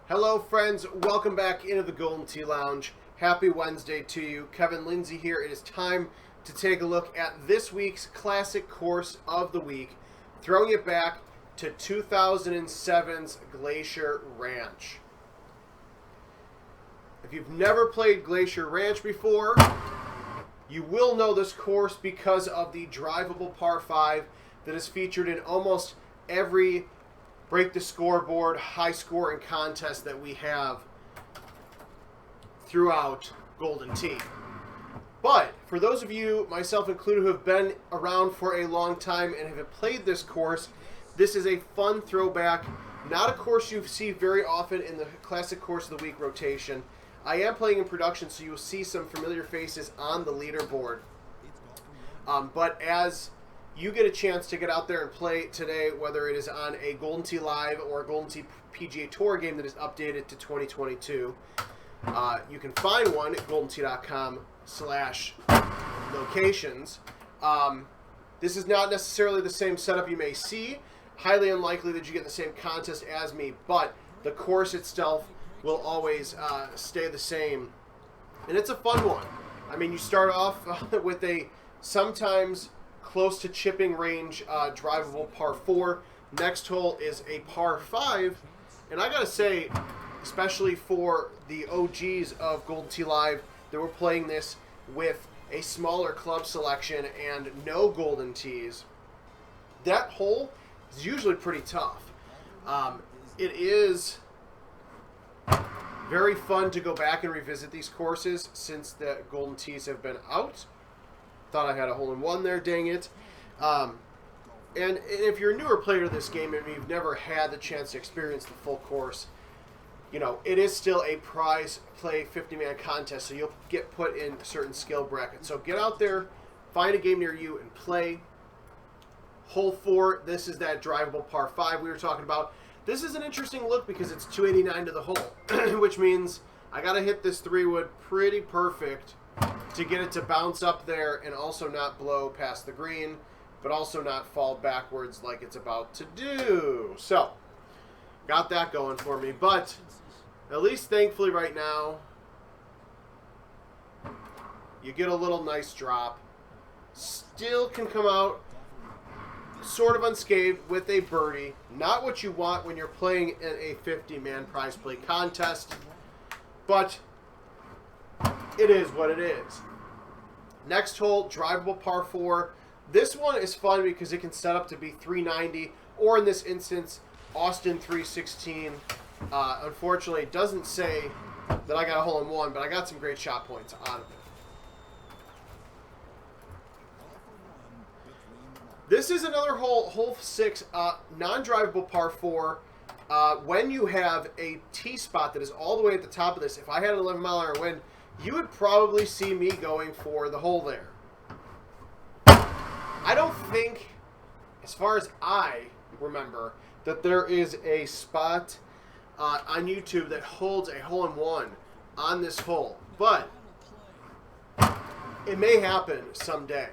Hello friends, welcome back into the Golden Tee Lounge. Happy Wednesday to you. Kevin Lindsay here. It is time to take a look at this week's classic course of the week, throwing it back to 2007's Glacier Ranch. If you've never played Glacier Ranch before, you will know this course because of the drivable par 5 that is featured in almost every break the scoreboard, high scoring contest that we have throughout Golden Tee. But for those of you, myself included, who have been around for a long time and have played this course, this is a fun throwback. Not a course you see very often in the classic course of the week rotation. I am playing in production, so you'll see some familiar faces on the leaderboard. But as you get a chance to get out there and play today, whether it is on a Golden Tee Live or a Golden Tee PGA TOUR game that is updated to 2022. You can find one at goldentee.com/locations. This is not necessarily the same setup you may see. Highly unlikely that you get the same contest as me, but the course itself will always stay the same. And it's a fun one. I mean, you start off with a sometimes close to chipping range drivable par 4. Next hole is a par 5. And I gotta say, especially for the OGs of Golden Tee Live that were playing this with a smaller club selection and no Golden Tees, that hole is usually pretty tough. It is very fun to go back and revisit these courses since the Golden Tees have been out. Thought I had a hole-in-one there, dang it. And if you're a newer player to this game and you've never had the chance to experience the full course, you know, it is still a prize play 50-man contest, so you'll get put in certain skill brackets. So get out there, find a game near you, and play. Hole 4, this is that drivable par 5 we were talking about. This is an interesting look because it's 289 to the hole, which means I got to hit this 3-wood pretty perfect to get it to bounce up there and also not blow past the green, but also not fall backwards like it's about to do. So, got that going for me. But at least thankfully right now, you get a little nice drop. Still can come out sort of unscathed with a birdie. Not what you want when you're playing in a 50-man prize play contest, but it is what it is. Next hole, drivable par 4. This one is fun because it can set up to be 390, or in this instance, Austin 316. Unfortunately, it doesn't say that I got a hole-in-one, but I got some great shot points out of it. This is another hole, hole 6, non-drivable par 4. When you have a tee spot that is all the way at the top of this, if I had an 11-mile-an-hour wind, you would probably see me going for the hole there. I don't think, as far as I remember, that there is a spot on YouTube that holds a hole-in-one on this hole. But it may happen someday.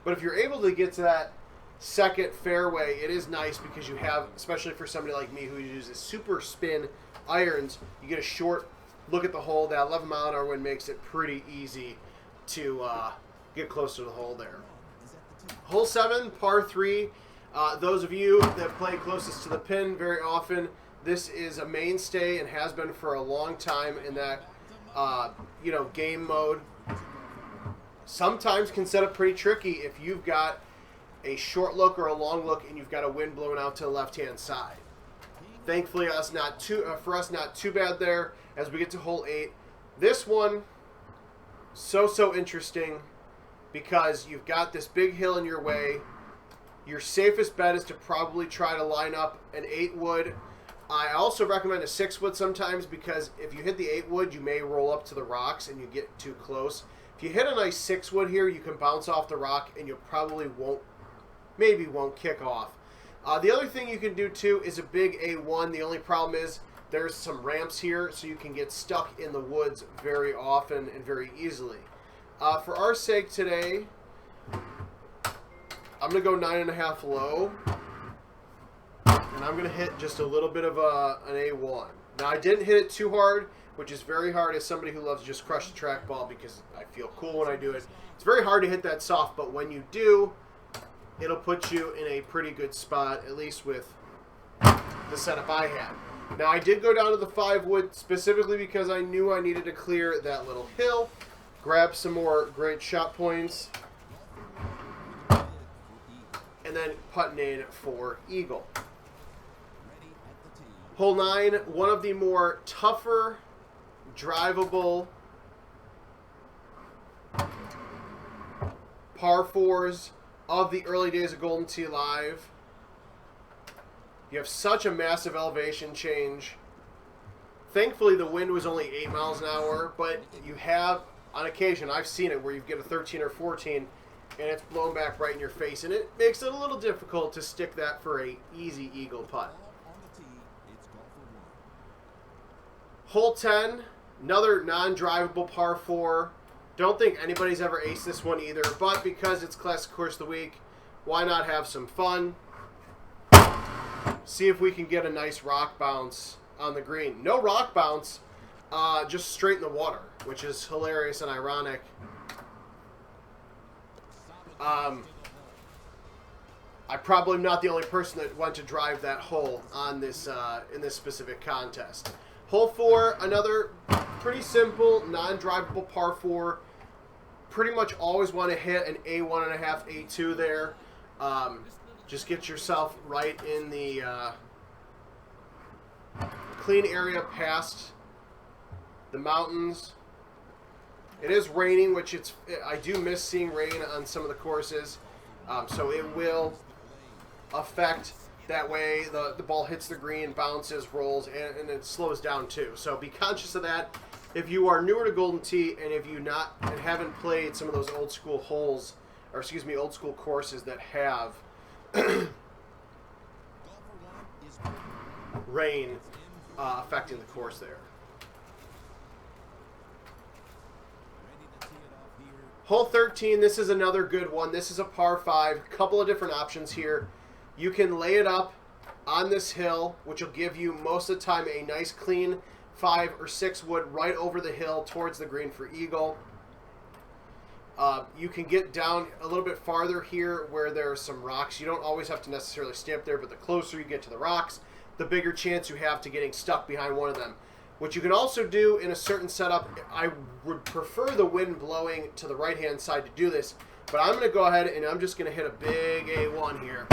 But if you're able to get to that second fairway, it is nice because you have, especially for somebody like me who uses super spin irons, you get a short look at the hole. That 11-mile-an-hour wind makes it pretty easy to get close to the hole there. Hole 7, par 3. Those of you that play closest to the pin very often, this is a mainstay and has been for a long time in that game mode. Sometimes can set up pretty tricky if you've got a short look or a long look and you've got a wind blowing out to the left-hand side. Thankfully, for us, not too bad there as we get to hole 8. This one, so interesting because you've got this big hill in your way. Your safest bet is to probably try to line up an 8-wood. I also recommend a 6-wood sometimes because if you hit the 8-wood, you may roll up to the rocks and you get too close. If you hit a nice 6-wood here, you can bounce off the rock and you probably won't kick off. The other thing you can do too is a big A1. The only problem is there's some ramps here, so you can get stuck in the woods very often and very easily. For our sake today, I'm going to go 9.5 low. And I'm going to hit just a little bit of an A1. Now, I didn't hit it too hard, which is very hard as somebody who loves to just crush the trackball because I feel cool when I do it. It's very hard to hit that soft, but when you do, it'll put you in a pretty good spot, at least with the setup I had. Now, I did go down to the 5-wood specifically because I knew I needed to clear that little hill, grab some more great shot points, and then putting in for eagle. Hole 9, one of the more tougher, drivable par 4s of the early days of Golden Tee Live. You have such a massive elevation change. Thankfully, the wind was only 8 miles an hour, but you have, on occasion, I've seen it where you get a 13 or 14, and it's blown back right in your face, and it makes it a little difficult to stick that for a easy eagle putt. Hole 10, another non-drivable par 4. Don't think anybody's ever aced this one either, but because it's Classic Course of the Week, why not have some fun? See if we can get a nice rock bounce on the green. No rock bounce, just straight in the water, which is hilarious and ironic. I probably am not the only person that went to drive that hole on this in this specific contest. Hole 4, another pretty simple, non-drivable par 4. Pretty much always want to hit an A1.5, A2 there. Just get yourself right in the clean area past the mountains. It is raining, which I do miss seeing rain on some of the courses. So it will affect that way. The ball hits the green, bounces, rolls, and it slows down too. So be conscious of that. If you are newer to Golden Tee and if you haven't played some of those old school holes, or excuse me, old school courses that have rain affecting the course there. Hole 13, this is another good one. This is a par 5. Couple of different options here. You can lay it up on this hill, which will give you most of the time a nice clean 5 or 6 wood right over the hill towards the green for eagle. You can get down a little bit farther here where there are some rocks. You don't always have to necessarily stay up there, but the closer you get to the rocks, the bigger chance you have to getting stuck behind one of them. What you can also do in a certain setup, I would prefer the wind blowing to the right-hand side to do this, but I'm going to go ahead and I'm just going to hit a big A1 here.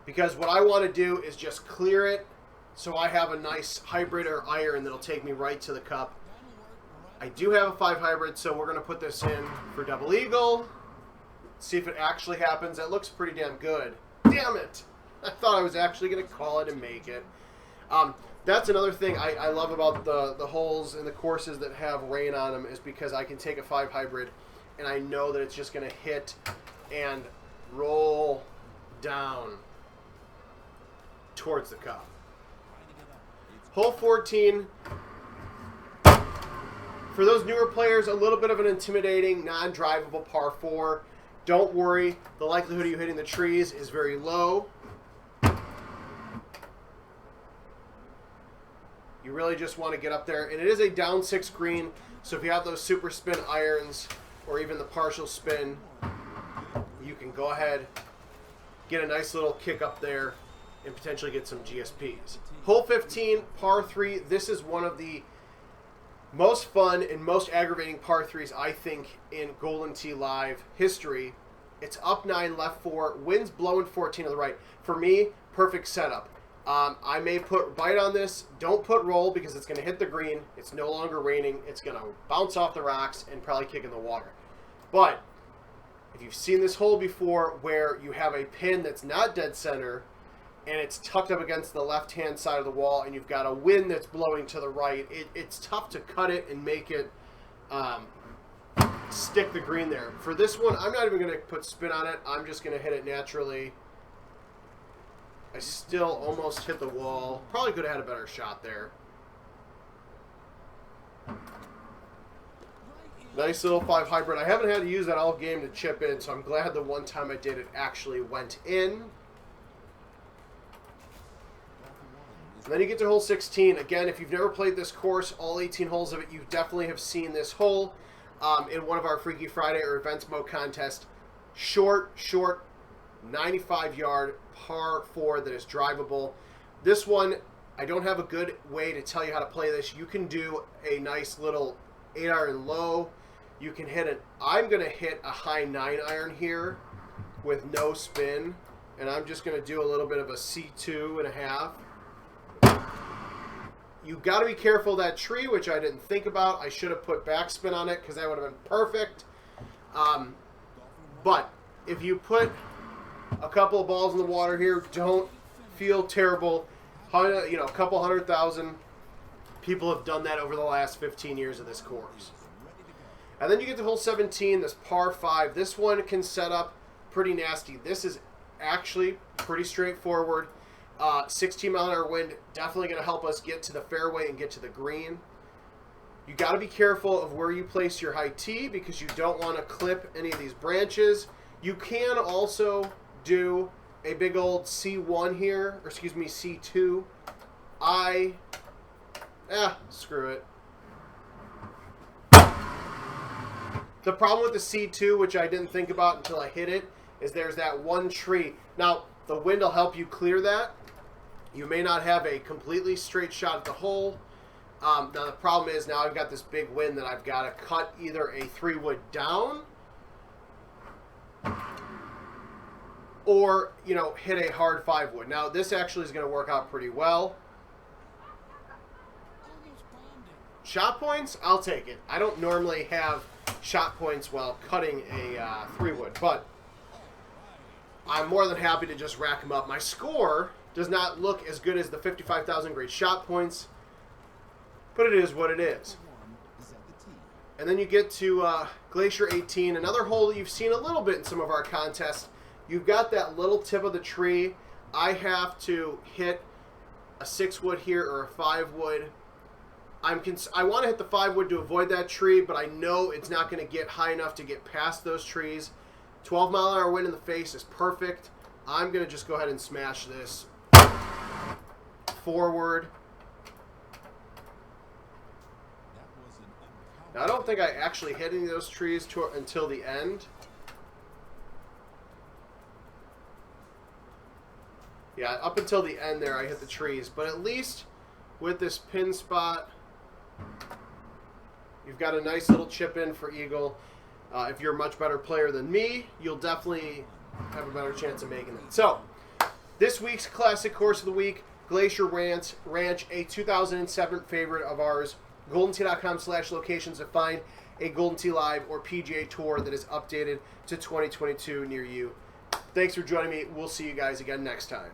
Because what I want to do is just clear it so I have a nice hybrid or iron that'll take me right to the cup. I do have a 5 hybrid, so we're going to put this in for double eagle. See if it actually happens. That looks pretty damn good. Damn it! I thought I was actually going to call it and make it. That's another thing I love about the holes and the courses that have rain on them is because I can take a 5 hybrid and I know that it's just going to hit and roll down towards the cup. Hole 14. For those newer players, a little bit of an intimidating, non-drivable par 4. Don't worry, the likelihood of you hitting the trees is very low. You really just want to get up there. And it is a down 6 green, so if you have those super spin irons or even the partial spin, you can go ahead, get a nice little kick up there, and potentially get some GSPs. Hole 15, par 3. This is one of the most fun and most aggravating par 3s, I think, in Golden Tee Live history. It's up 9, left 4, wind's blowing 14 to the right. For me, perfect setup. I may put bite on this. Don't put roll because it's going to hit the green. It's no longer raining. It's going to bounce off the rocks and probably kick in the water. But if you've seen this hole before where you have a pin that's not dead center and it's tucked up against the left-hand side of the wall and you've got a wind that's blowing to the right, it's tough to cut it and make it stick the green there. For this one, I'm not even going to put spin on it. I'm just going to hit it naturally. I still almost hit the wall. Probably could have had a better shot there. Nice little 5 hybrid. I haven't had to use that all game to chip in, so I'm glad the one time I did it actually went in. And then you get to hole 16. Again, if you've never played this course, all 18 holes of it, you definitely have seen this hole in one of our Freaky Friday or Events Mode contest. Short, 95-yard par 4 that is drivable. This one, I don't have a good way to tell you how to play this. You can do a nice little 8-iron low. You can hit it. I'm going to hit a high 9-iron here with no spin. And I'm just going to do a little bit of a C2.5. You got to be careful of that tree, which I didn't think about. I should have put backspin on it because that would have been perfect. But if you put a couple of balls in the water here, don't feel terrible. You know, a couple 100,000 people have done that over the last 15 years of this course. And then you get to hole 17, this par 5. This one can set up pretty nasty. This is actually pretty straightforward. 16-mile-an-hour wind, definitely going to help us get to the fairway and get to the green. You got to be careful of where you place your high tee because you don't want to clip any of these branches. You can also do a big old C1 here, or excuse me, C2. Screw it. The problem with the C2, which I didn't think about until I hit it, is there's that one tree. Now, the wind will help you clear that. You may not have a completely straight shot at the hole. Now, the problem is now I've got this big wind that I've got to cut either a 3-wood down or, you know, hit a hard 5-wood. Now, this actually is going to work out pretty well. Shot points, I'll take it. I don't normally have shot points while cutting a 3-wood, but I'm more than happy to just rack them up. My score does not look as good as the 55,000 great shot points, but it is what it is. And then you get to Glacier 18, another hole that you've seen a little bit in some of our contests. You've got that little tip of the tree. I have to hit a 6-wood here or a 5-wood. I want to hit the 5-wood to avoid that tree, but I know it's not going to get high enough to get past those trees. 12-mile-an-hour wind in the face is perfect. I'm going to just go ahead and smash this forward. Now, I don't think I actually hit any of those trees until the end. Yeah, up until the end there, I hit the trees. But at least with this pin spot, you've got a nice little chip in for eagle. If you're a much better player than me, you'll definitely have a better chance of making it. So, this week's Classic Course of the Week, Glacier Ranch, a 2007 favorite of ours. GoldenTee.com/locations to find a Golden Tee Live or PGA Tour that is updated to 2022 near you. Thanks for joining me. We'll see you guys again next time.